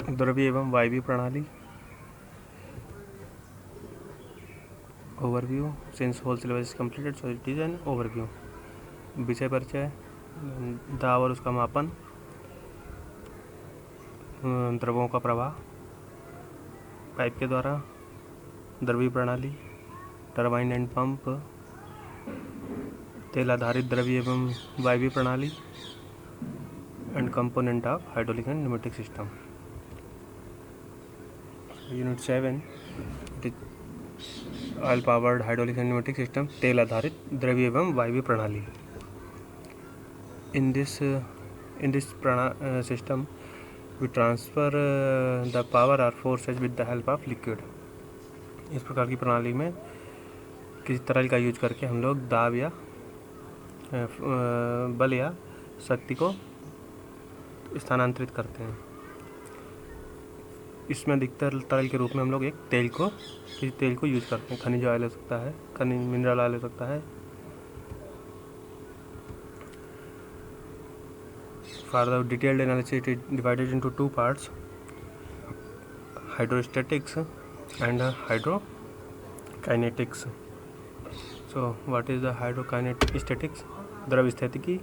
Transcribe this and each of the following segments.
द्रव्य एवं वायवीय प्रणाली overview. Since whole syllabus is completed so it is an overview. विषय परिचय, दाब और उसका मापन, द्रवों का प्रवाह पाइप के द्वारा, द्रवीय प्रणाली, टरबाइन एंड पंप, तेल आधारित द्रवीय एवं वायवीय प्रणाली and component of hydraulic and pneumatic system. Unit 7 oil powered hydraulic and pneumatic system, तेल आधारित द्रवीय एवं वायवीय प्रणाली। In this system we transfer the power or forces with the help of liquid. इस प्रकार की प्रणाली में किसी तरल का यूज करके हम लोग दाब या बल या शक्ति को स्थानांतरित करते हैं। इसमें अधिकतर तरल के रूप में हम लोग किसी तेल को यूज करते हैं। खनिज ऑयल हो सकता है, मिनरल ऑयल हो सकता है। For the detailed analysis it is divided into 2 parts, hydrostatics and hydrokinetics. So what is the hydrokinetics? द्रव स्थितिकी।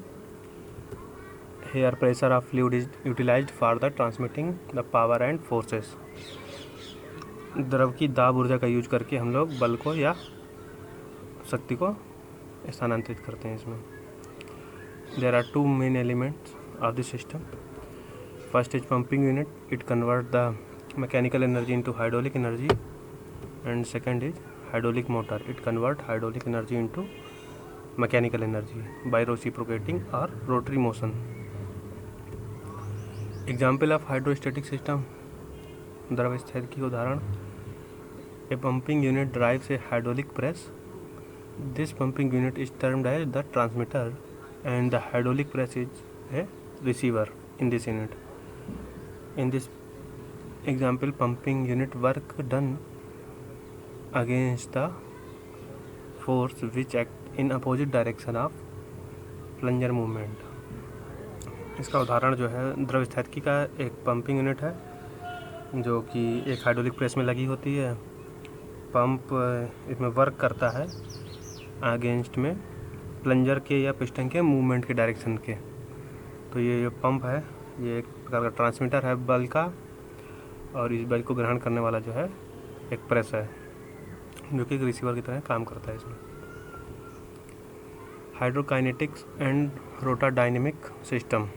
Here pressure of fluid is utilized for the transmitting the power and forces। द्रव की दाब ऊर्जा का यूज करके हम लोग बल को या शक्ति को स्थानांतरित करते हैं। इसमें there are 2 main elements of the system। First is pumping unit, it convert the mechanical energy into hydraulic energy, and second is hydraulic motor, it convert hydraulic energy into mechanical energy by reciprocating or rotary motion। Example of hydrostatic system, द्रव स्थितिकी उदाहरण। A pumping unit drives a hydraulic press. This pumping unit is termed as the transmitter and the hydraulic press is a receiver in this unit. In this example pumping unit work done against the force which act in opposite direction of plunger movement. इसका उदाहरण जो है द्रव स्थितिकी का एक pumping unit है जो कि एक हाइड्रोलिक प्रेस में लगी होती है। पंप इसमें वर्क करता है अगेंस्ट में प्लंजर के या पिस्टन के मूवमेंट के डायरेक्शन के। तो ये जो पंप है ये एक प्रकार का ट्रांसमीटर है बल का, और इस बल को ग्रहण करने वाला जो है एक प्रेस है जो कि एक रिसीवर की तरह काम करता है। इसमें हाइड्रोकाइनेटिक्स एंड रोटाडायनेमिक सिस्टम,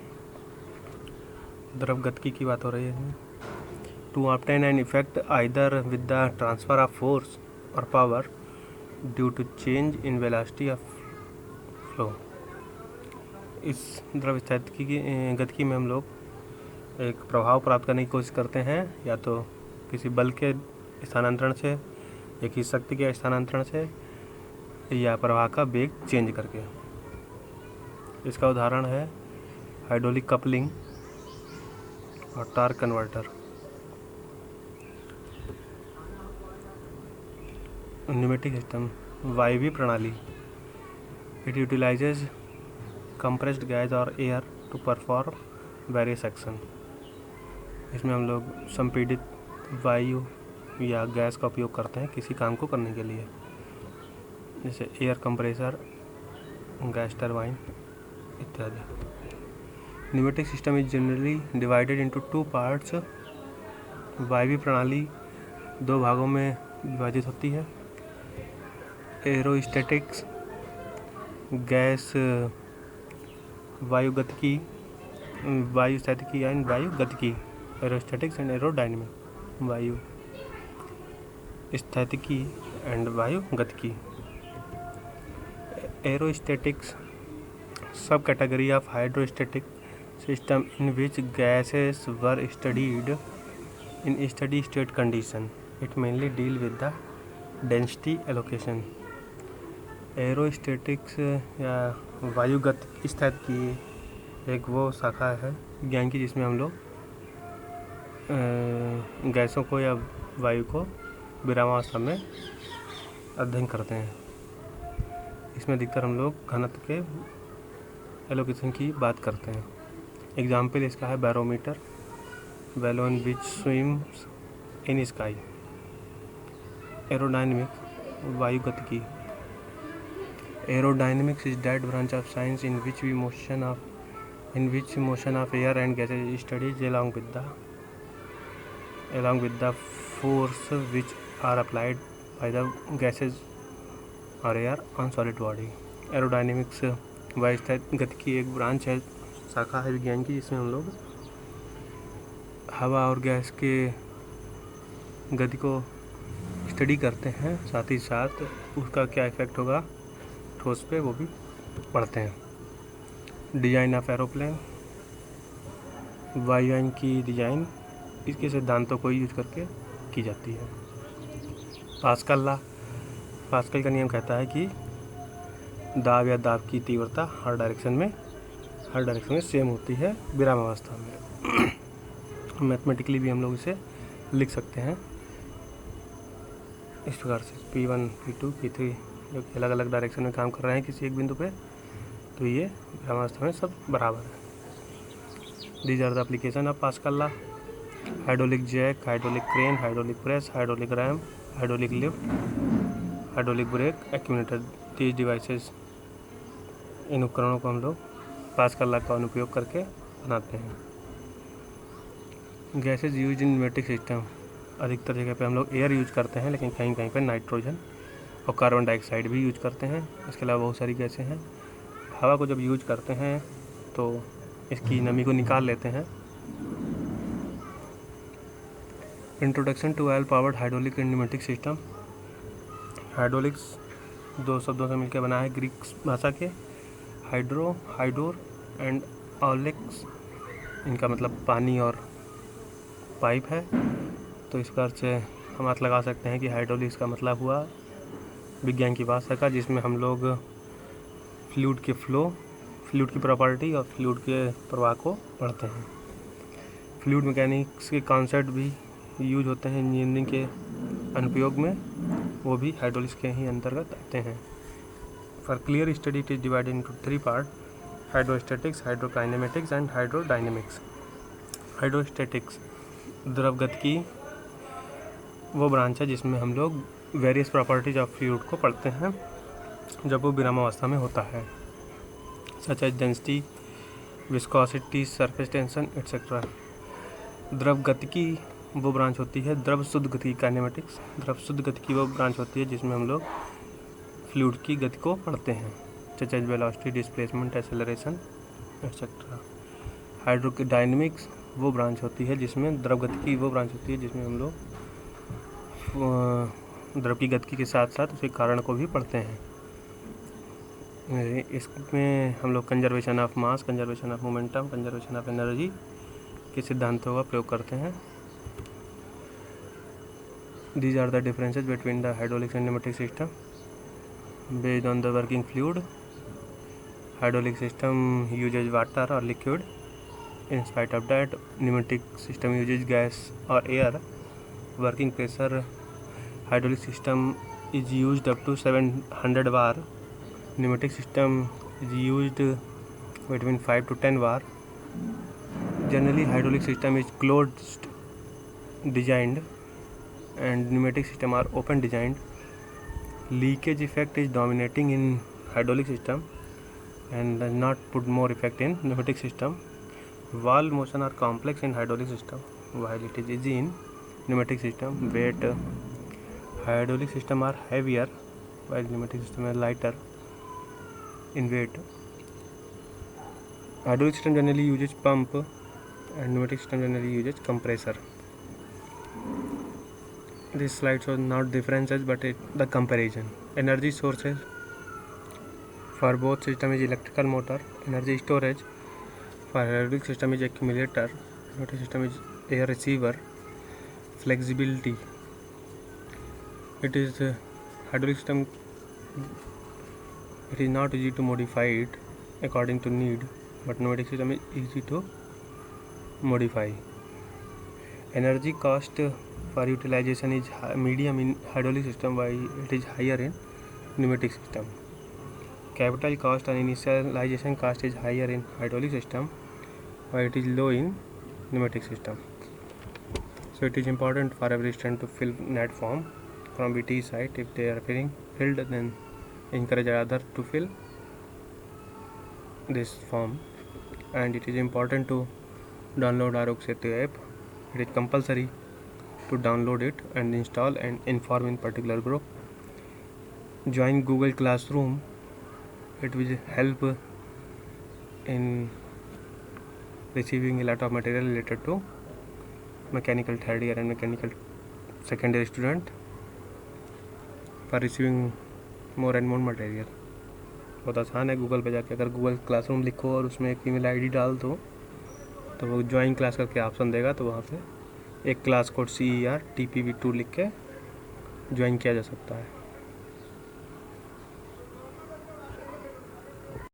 द्रव गतिकी की बात हो रही है। To obtain an effect either with the transfer of force or power due to change in velocity of flow. इस द्रव स्थितिकी की गतिकी में हम लोग एक प्रभाव प्राप्त करने की कोशिश करते हैं, या तो किसी बल के स्थानांतरण से, या किसी शक्ति के स्थानांतरण से, या प्रवाह का वेग चेंज करके। इसका उदाहरण है हाइड्रोलिक कपलिंग और टार्क कन्वर्टर। न्यूमेटिक सिस्टम, वायवीय प्रणाली। इट यूटिलाइजेज कंप्रेस्ड गैस और air to perform various action. इसमें हम लोग संपीड़ित वायु या गैस का उपयोग करते हैं किसी काम को करने के लिए, जैसे एयर कंप्रेसर, गैस टरबाइन इत्यादि। Pneumatic system is generally divided into 2 parts. वायवीय प्रणाली 2 भागों में विभाजित होती है। एरोस्टैटिक्स, गैस वायु गतिकी, वायु स्थितिकी एंड वायु गतिकी। एरोस्टैटिक्स एंड एरोडायनेमिक, वायु स्थितिकी एंड वायु गतिकी। एरोस्टैटिक्स सब category of hydrostatic system in which gases were studied in steady state condition. It mainly deal with the density allocation। एरोस्टैटिक्स या वायुगत स्थितिकी एक वो शाखा है विज्ञान की जिसमें हम लोग गैसों को या वायु को विरामावस्था में अध्ययन करते हैं। इसमें अधिकतर हम लोग घनत्व के एलोकेशन की बात करते हैं। एग्जाम्पल इसका है barometer. balloon which swims in sky. Aerodynamics, वायुगतिकी. Aerodynamics is that branch of science in which motion of air and gases is studied along with the force which are applied by the gases or air on solid body. Aerodynamics वायुगतिकी एक branch है, शाखा है विज्ञान की, जिसमें हम लोग हवा और गैस के गति को स्टडी करते हैं, साथ ही साथ उसका क्या इफेक्ट होगा ठोस पे वो भी पढ़ते हैं. डिजाइन ऑफ एरोप्लेन, वायुयान की डिजाइन इसके सिद्धांतों को यूज करके की जाती है. पास्कल का नियम कहता है कि दाब या दाब की तीव्रता हर डायरेक्शन में सेम होती है विराम अवस्था में. मैथमेटिकली भी हम लोग इसे लिख सकते हैं इस प्रकार से, P1 P2 P3 जो कि अलग अलग डायरेक्शन में काम कर रहे हैं किसी एक बिंदु पे, तो ये विराम अवस्था में सब बराबर है. These are the application of Pascal law. Hydraulic jack, hydraulic crane, hydraulic press, hydraulic ram, hydraulic lift, hydraulic brake, accumulator. These devices, इन उपकरणों को हम लोग पास्कल लॉ का अनुप्रयोग करके बनाते हैं. Gases use in pneumatic system, अधिकतर जगह पे हम लोग एयर यूज करते हैं, लेकिन कहीं कहीं पे नाइट्रोजन और कार्बन डाइऑक्साइड भी यूज करते हैं. इसके अलावा बहुत सारी गैसें हैं. हवा को जब यूज करते हैं तो इसकी नमी को निकाल लेते हैं. Introduction to oil powered hydraulic and pneumatic system. Hydraulics दो शब्दों से मिलकर बना है ग्रीक भाषा के. हाइड्रोर एंड ऑलिक्स, इनका मतलब पानी और पाइप है. तो इस प्रकार से हम अर्थ लगा सकते हैं कि हाइड्रोलिक्स का मतलब हुआ विज्ञान की भाषा का, जिसमें हम लोग फ्लूइड के फ्लो, फ्लूइड की प्रॉपर्टी और फ्लूइड के प्रवाह को पढ़ते हैं. फ्लूइड मैकेनिक्स के कॉन्सेप्ट भी यूज होते हैं इंजीनियरिंग के अनुप्रयोग में, वो भी हाइड्रोलिक्स के ही अंतर्गत आते हैं. For clear study it is divided into 3 part: hydrostatics, hydrokinematics and hydrodynamics. Hydrostatics द्रवगतिकी वो ब्रांच है जिसमें हम लोग वेरियस प्रॉपर्टीज ऑफ फ्लूइड को पढ़ते हैं जब वो विराम अवस्था में होता है, such as density, viscosity, surface tension etcetera. द्रवगतिकी वो ब्रांच होती है, द्रव शुद्ध गतिकी काइनेमेटिक्स, द्रव शुद्ध गतिकी वो ब्रांच होती है जिसमें हम लोग फ्लूइड की गति को पढ़ते हैं, such as velocity, displacement, acceleration etcetera. Hydrodynamics वो ब्रांच होती है जिसमें द्रवगतिकी वो ब्रांच होती है जिसमें हम लोग द्रव की गतिकी के साथ साथ उसके कारण को भी पढ़ते हैं. इसमें हम लोग conservation of mass, conservation of momentum, conservation of energy के सिद्धांतों का प्रयोग करते हैं. These are the differences between the hydraulics and pneumatic system based on the working fluid. Hydraulic system uses water or liquid. In spite of that, pneumatic system uses gas or air. Working pressure, hydraulic system is used up to 700 bar. Pneumatic system is used between 5 to 10 bar. Generally, hydraulic system is closed designed and pneumatic system are open designed. Leakage effect is dominating in hydraulic system and does not put more effect in pneumatic system. Valve motion are complex in hydraulic system while it is easy in pneumatic system. Weight, hydraulic system are heavier while pneumatic system are lighter in weight. Hydraulic system generally uses pump and pneumatic system generally uses compressor. This slide shows not differences but the comparison. Energy sources for both system is electrical motor. Energy storage for hydraulic system is accumulator. Pneumatic system is air receiver. Flexibility, it is hydraulic system, it is not easy to modify it according to need, but pneumatic system is easy to modify. Energy cost for utilization is medium in hydraulic system while it is higher in pneumatic system. Capital cost and initialization cost is higher in hydraulic system while it is low in pneumatic system. So it is important for every student to fill NET form from VT site. If they are filled, then encourage other to fill this form. And it is important to download Aarogya Setu app. It is compulsory to download it and install and inform in particular group. Join Google Classroom. It will help in receiving a lot of material related to mechanical third year and mechanical second year student for receiving more and more material. बहुत आसान है, Google पे जाके अगर Google classroom लिखो और उसमें एक ईमेल आईडी डाल दो तो वो ज्वाइन क्लास करके ऑप्शन देगा, तो वहाँ पे एक क्लास कोड CER TPV2 लिख के ज्वाइन किया जा सकता है।